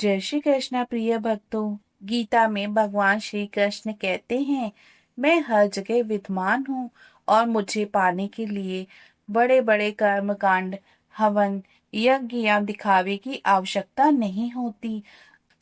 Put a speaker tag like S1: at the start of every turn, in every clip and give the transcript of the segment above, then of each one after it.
S1: जय श्री कृष्ण प्रिय भक्तों। गीता में भगवान श्री कृष्ण कहते हैं, मैं हर जगह विद्यमान हूँ और मुझे पाने के लिए बड़े बड़े कर्म कांड, हवन, यज्ञ या दिखावे की आवश्यकता नहीं होती।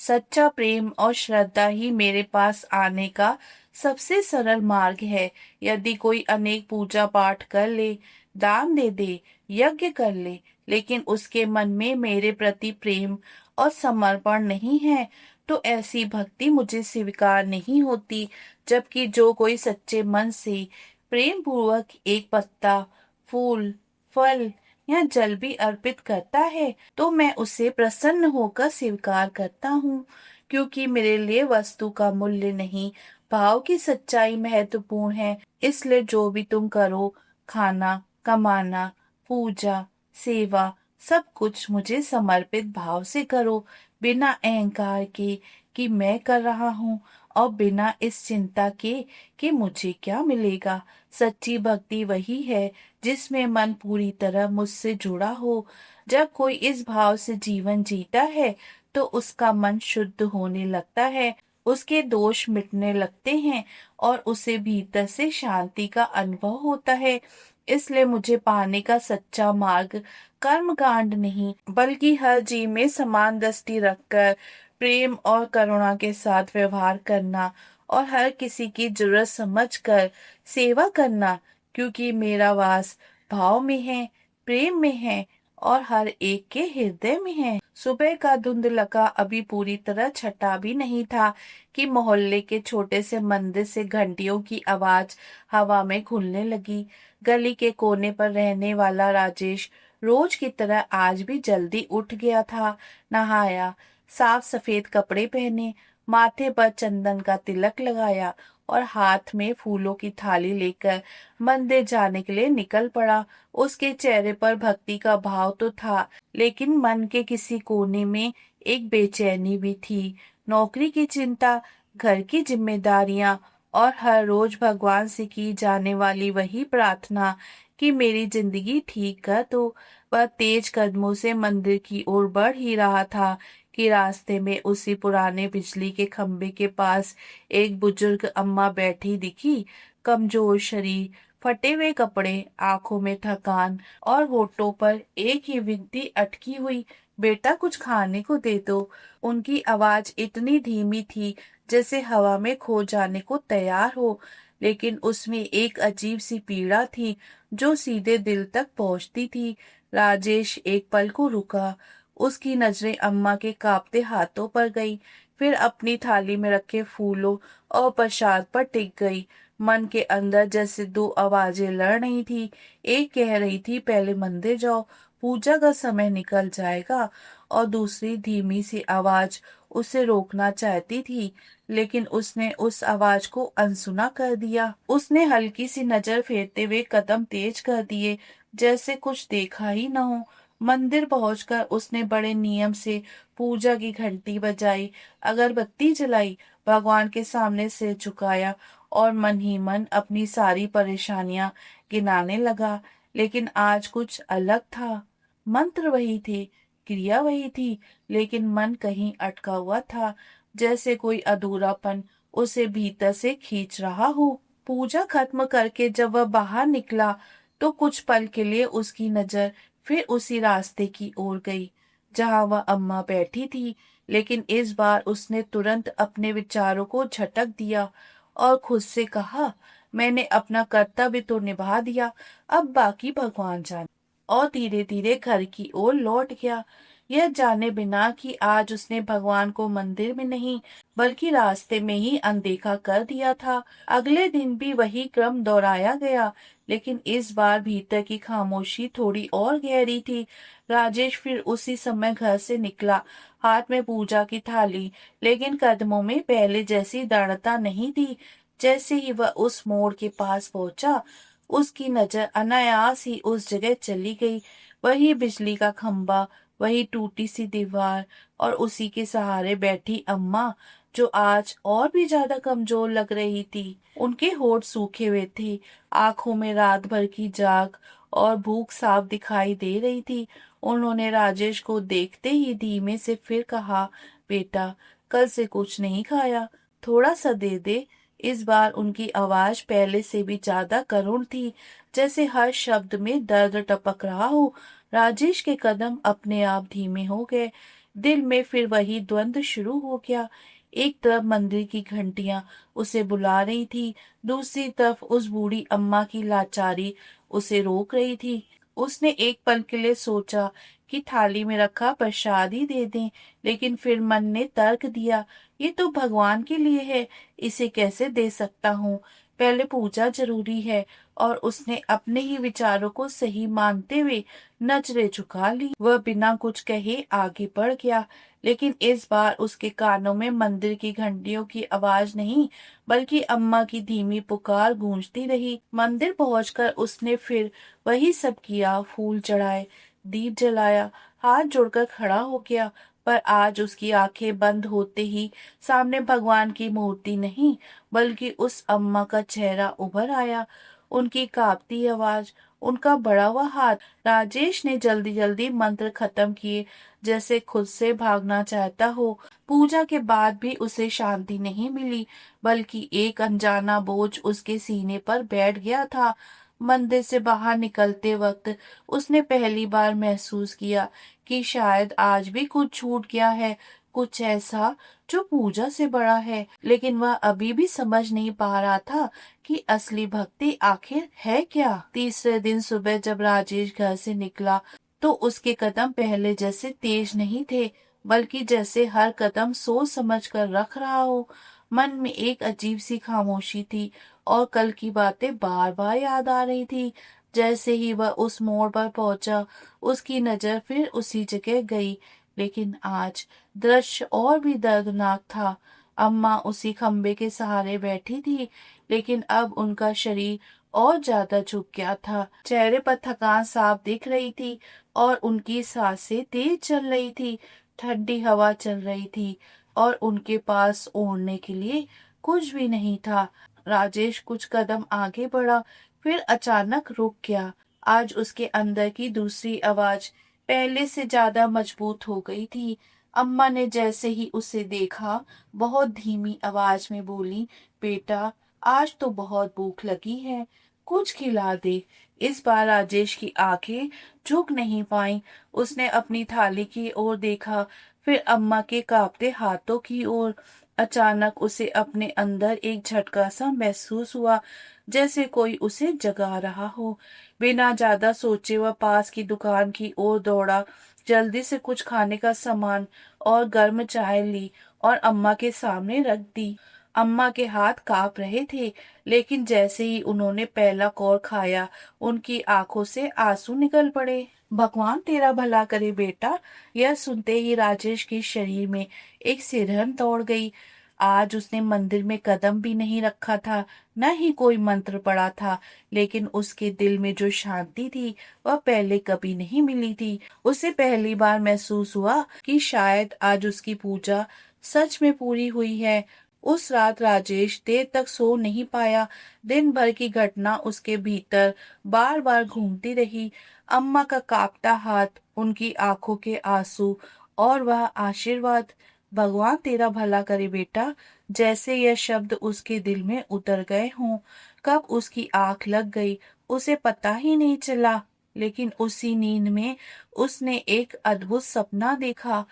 S1: सच्चा प्रेम और श्रद्धा ही मेरे पास आने का सबसे सरल मार्ग है। यदि कोई अनेक पूजा पाठ कर ले, दान दे दे, यज्ञ कर ले, लेकिन उसके मन में मेरे प्रति प्रेम और समर्पण नहीं है, तो ऐसी भक्ति मुझे स्वीकार नहीं होती। जबकि जो कोई सच्चे मन से प्रेम पूर्वक एक पत्ता, फूल, फल या जल भी अर्पित करता है, तो मैं उसे प्रसन्न होकर स्वीकार करता हूँ, क्योंकि मेरे लिए वस्तु का मूल्य नहीं, भाव की सच्चाई महत्वपूर्ण है। इसलिए जो भी तुम करो, खाना, कमाना, पूजा, सेवा, सब कुछ मुझे समर्पित भाव से करो, बिना अहंकार के कि मैं कर रहा हूँ, और बिना इस चिंता के कि मुझे क्या मिलेगा। सच्ची भक्ति वही है जिसमें मन पूरी तरह मुझसे जुड़ा हो। जब कोई इस भाव से जीवन जीता है, तो उसका मन शुद्ध होने लगता है, उसके दोष मिटने लगते हैं और उसे भीतर से शांति का अनुभव होता है। इसलिए मुझे पाने का सच्चा मार्ग कर्म कांड नहीं, बल्कि हर जीव में समान दृष्टि रखकर प्रेम और करुणा के साथ व्यवहार करना और हर किसी की जरूरत समझकर सेवा करना, क्योंकि मेरा वास भाव में है, प्रेम में है और हर एक के हृदय में है। सुबह का धुंधलका अभी पूरी तरह छटा भी नहीं था कि मोहल्ले के छोटे से मंदिर से घंटियों की आवाज हवा में घुलने लगी। गली के कोने पर रहने वाला राजेश रोज की तरह आज भी जल्दी उठ गया था। नहाया, साफ सफेद कपड़े पहने, माथे पर चंदन का तिलक लगाया और हाथ में फूलों की थाली लेकर मंदिर जाने के लिए निकल पड़ा। उसके चेहरे पर भक्ति का भाव तो था, लेकिन मन के किसी कोने में एक बेचैनी भी थी। नौकरी की चिंता, घर की जिम्मेदारियां और हर रोज भगवान से की जाने वाली वही प्रार्थना कि मेरी जिंदगी ठीक कर दो। वह तेज कदमों से मंदिर की ओर बढ़ ही रहा था कि रास्ते में उसी पुराने बिजली के खंभे के पास एक बुजुर्ग अम्मा बैठी दिखी। कमजोर शरीर, फटे हुए कपड़े, आंखों में थकान और होठों पर एक ही विनती अटकी हुई, बेटा कुछ खाने को दे दो। उनकी आवाज इतनी धीमी थी जैसे हवा में खो जाने को तैयार हो, लेकिन उसमें एक अजीब सी पीड़ा थी जो सीधे दिल तक पहुंचती थी। राजेश एक पल को रुका। उसकी नजरें अम्मा के कांपते हाथों पर गई, फिर अपनी थाली में रखे फूलों और प्रसाद पर टिक गई। मन के अंदर जैसे दो आवाजें लड़ रही थी। एक कह रही थी पहले मंदिर जाओ, पूजा का समय निकल जाएगा, और दूसरी धीमी सी आवाज उसे रोकना चाहती थी, लेकिन उसने उस आवाज को अनसुना कर दिया। उसने हल्की सी नजर फेरते हुए कदम तेज कर दिए, जैसे कुछ देखा ही न हो। मंदिर पहुंचकर उसने बड़े नियम से पूजा की घंटी बजाई, अगरबत्ती जलाई, भगवान के सामने सिर झुकाया और मन ही मन अपनी सारी परेशानियां गिनाने लगा। लेकिन आज कुछ अलग था। मंत्र वही थे, क्रिया वही थी, लेकिन मन कहीं अटका हुआ था, जैसे कोई अधूरापन उसे भीतर से खींच रहा हो। पूजा खत्म करके जब वह बाहर निकला, तो कुछ पल के लिए उसकी नजर फिर उसी रास्ते की ओर गई जहां वह अम्मा बैठी थी, लेकिन इस बार उसने तुरंत अपने विचारों को झटक दिया और खुद से कहा, मैंने अपना कर्तव्य तो निभा दिया, अब बाकी भगवान जाने। और धीरे धीरे घर की ओर लौट गया, यह जाने बिना कि आज उसने भगवान को मंदिर में नहीं, बल्कि रास्ते में ही अनदेखा कर दिया था। अगले दिन भी वही क्रम दोहराया गया, लेकिन इस बार भीतर की खामोशी थोड़ी और गहरी थी। राजेश फिर उसी समय घर से निकला, हाथ में पूजा की थाली, लेकिन कदमों में पहले जैसी दृढ़ता नहीं थी। जैसे ही वह उस मोड़ के पास पहुंचा, उसकी नजर अनायास ही उस जगह चली गई। वही बिजली का खंभा, वही टूटी सी दीवार और उसी के सहारे बैठी अम्मा, जो आज और भी ज्यादा कमजोर लग रही थी। उनके होठ सूखे हुए थे, आंखों में रात भर की जाग और भूख साफ दिखाई दे रही थी। उन्होंने राजेश को देखते ही धीमे से फिर कहा, बेटा, कल से कुछ नहीं खाया, थोड़ा सा दे दे। इस बार उनकी आवाज पहले से भी ज्यादा करुण थी, जैसे हर शब्द में दर्द टपक रहा हो। राजेश के कदम अपने आप धीमे हो गए। दिल में फिर वही द्वंद्व शुरू हो गया। एक तरफ मंदिर की घंटियां उसे बुला रही थी, दूसरी तरफ उस बूढ़ी अम्मा की लाचारी उसे रोक रही थी। उसने एक पल के लिए सोचा कि थाली में रखा प्रसाद ही दे दें, लेकिन फिर मन ने तर्क दिया, ये तो भगवान के लिए है, इसे कैसे दे सकता हूँ, पहले पूजा जरूरी है। और उसने अपने ही विचारों को सही मानते हुए नजरें झुका ली। वह बिना कुछ कहे आगे बढ़ गया, लेकिन इस बार उसके कानों में मंदिर की घंटियों की आवाज नहीं, बल्कि अम्मा की धीमी पुकार गूंजती रही। मंदिर पहुंचकर उसने फिर वही सब किया, फूल चढ़ाए, दीप जलाया, हाथ जोड़कर खड़ा हो गया। पर आज उसकी आंखें बंद होते ही सामने भगवान की मूर्ति नहीं, बल्कि उस अम्मा का चेहरा उभर आया, उनकी कांपती आवाज, उनका बढ़ा हुआ हाथ। राजेश ने जल्दी जल्दी मंत्र खत्म किए, जैसे खुद से भागना चाहता हो। पूजा के बाद भी उसे शांति नहीं मिली, बल्कि एक अनजाना बोझ उसके सीने पर बैठ गया था। मंदिर से बाहर निकलते वक्त उसने पहली बार महसूस किया कि शायद आज भी कुछ छूट गया है, कुछ ऐसा जो पूजा से बड़ा है। लेकिन वह अभी भी समझ नहीं पा रहा था कि असली भक्ति आखिर है क्या। तीसरे दिन सुबह जब राजेश घर से निकला, तो उसके कदम पहले जैसे तेज नहीं थे, बल्कि जैसे हर कदम सोच समझ कर रख रहा हो। मन में एक अजीब सी खामोशी थी, और कल की बातें बार बार याद आ रही थी। जैसे ही वह उस मोड़ पर पहुंचा, उसकी नजर फिर उसी जगह गई, लेकिन आज दृश्य और भी दर्दनाक था। अम्मा उसी खंबे के सहारे बैठी थी, लेकिन अब उनका शरीर और ज्यादा झुक गया था। चेहरे पर थकान साफ दिख रही थी, और उनकी सांसें तेज चल रही थी। ठंडी हवा चल रही थी, और उनके पास ओढ़ने के लिए कुछ भी नहीं था। राजेश कुछ कदम आगे बढ़ा, फिर अचानक रुक गया। आज उसके अंदर की दूसरी आवाज पहले से ज्यादा मजबूत हो गई थी। अम्मा ने जैसे ही उसे देखा, बहुत धीमी आवाज में बोली, बेटा, आज तो बहुत भूख लगी है, कुछ खिला दे। इस बार राजेश की आंखें झुक नहीं पाईं। उसने अपनी थाली की ओर देखा, फिर अम्मा के कांपते हाथों की ओर। अचानक उसे अपने अंदर एक झटका सा महसूस हुआ, जैसे कोई उसे जगा रहा हो। बिना ज्यादा सोचे वह पास की दुकान की ओर दौड़ा, जल्दी से कुछ खाने का सामान और गर्म चाय ली और अम्मा के सामने रख दी। अम्मा के हाथ कांप रहे थे, लेकिन जैसे ही उन्होंने पहला कौर खाया, उनकी आंखों से आंसू निकल पड़े। भगवान तेरा भला करे बेटा। यह सुनते ही राजेश के शरीर में एक सिरहन दौड़ गई। आज उसने मंदिर में कदम भी नहीं रखा था, न ही कोई मंत्र पढ़ा था, लेकिन उसके दिल में जो शांति थी, वह पहले कभी नहीं मिली थी। उसे पहली बार महसूस हुआ कि शायद आज उसकी पूजा सच में पूरी हुई है। उस रात राजेश देर तक सो नहीं पाया। दिन भर की घटना उसके भीतर बार बार घूमती रही। अम्मा का कांपता हाथ, उनकी आंखों के आंसू, और वह आशीर्वाद, भगवान तेरा भला करे बेटा। जैसे यह शब्द उसके दिल में उतर गए हों। कब उसकी आंख लग गई, उसे पता ही नहीं चला। लेकिन उसी नींद में उसने एक अद्भुत सपना देखा।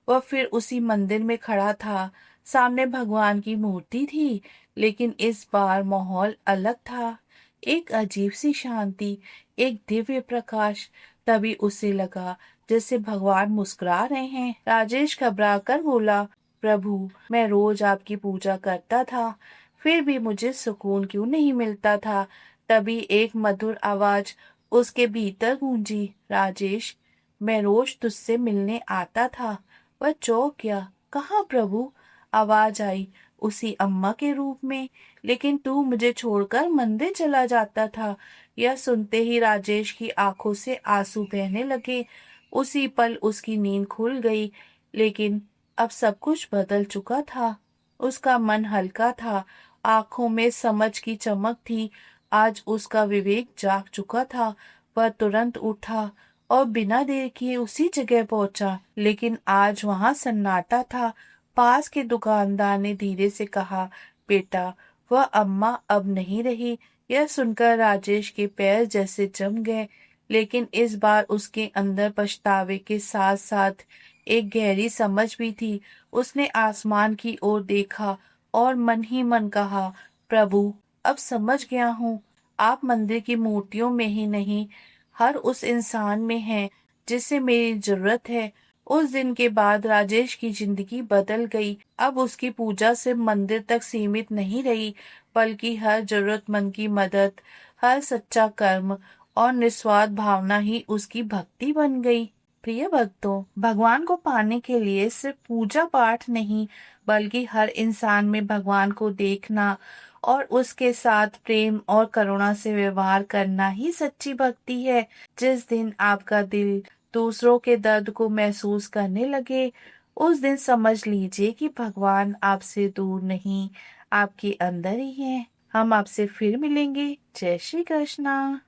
S1: वह फिर उसी मंदिर में खड़ा था, सामने भगवान की मूर्ति थी, लेकिन इस बार माहौल अलग था। एक अजीब सी शांति, एक दिव्य प्रकाश। तभी उसे लगा जैसे भगवान मुस्कुरा रहे हैं। राजेश घबरा कर बोला, प्रभु, मैं रोज आपकी पूजा करता था, फिर भी मुझे सुकून क्यों नहीं मिलता था। तभी एक मधुर आवाज उसके भीतर गूंजी, राजेश, मैं रोज तुझसे मिलने आता था। वह चौंक गया, कहाँ प्रभु? आवाज आई, उसी अम्मा के रूप में। लेकिन तू मुझे छोड़कर मंदिर चला जाता था। यह सुनते ही राजेश की आंखों से आंसू बहने लगे। उसी पल उसकी नींद खुल गई। लेकिन अब सब कुछ बदल चुका था। उसका मन हल्का था, आंखों में समझ की चमक थी। आज उसका विवेक जाग चुका था। वह तुरंत उठा और बिना देर किए उसी जगह पहुंचा। लेकिन आज वहां सन्नाटा था। पास के दुकानदार ने धीरे से कहा, बेटा, वह अम्मा अब नहीं रही। यह सुनकर राजेश के पैर जैसे जम गए, लेकिन इस बार उसके अंदर पछतावे के साथ साथ एक गहरी समझ भी थी। उसने आसमान की ओर देखा और मन ही मन कहा, प्रभु, अब समझ गया हूँ, आप मंदिर की मूर्तियों में ही नहीं, हर उस इंसान में हैं जिसे मेरी जरूरत है। उस दिन के बाद राजेश की जिंदगी बदल गई। अब उसकी पूजा सिर्फ मंदिर तक सीमित नहीं रही, बल्कि हर जरूरतमंद की मदद, हर सच्चा कर्म और निस्वार्थ भावना ही उसकी भक्ति बन गई। प्रिय भक्तों, भगवान को पाने के लिए सिर्फ पूजा पाठ नहीं, बल्कि हर इंसान में भगवान को देखना और उसके साथ प्रेम और करुणा से व्यवहार करना ही सच्ची भक्ति है। जिस दिन आपका दिल दूसरों के दर्द को महसूस करने लगे, उस दिन समझ लीजिए कि भगवान आपसे दूर नहीं, आपके अंदर ही है। हम आपसे फिर मिलेंगे। जय श्री कृष्णा।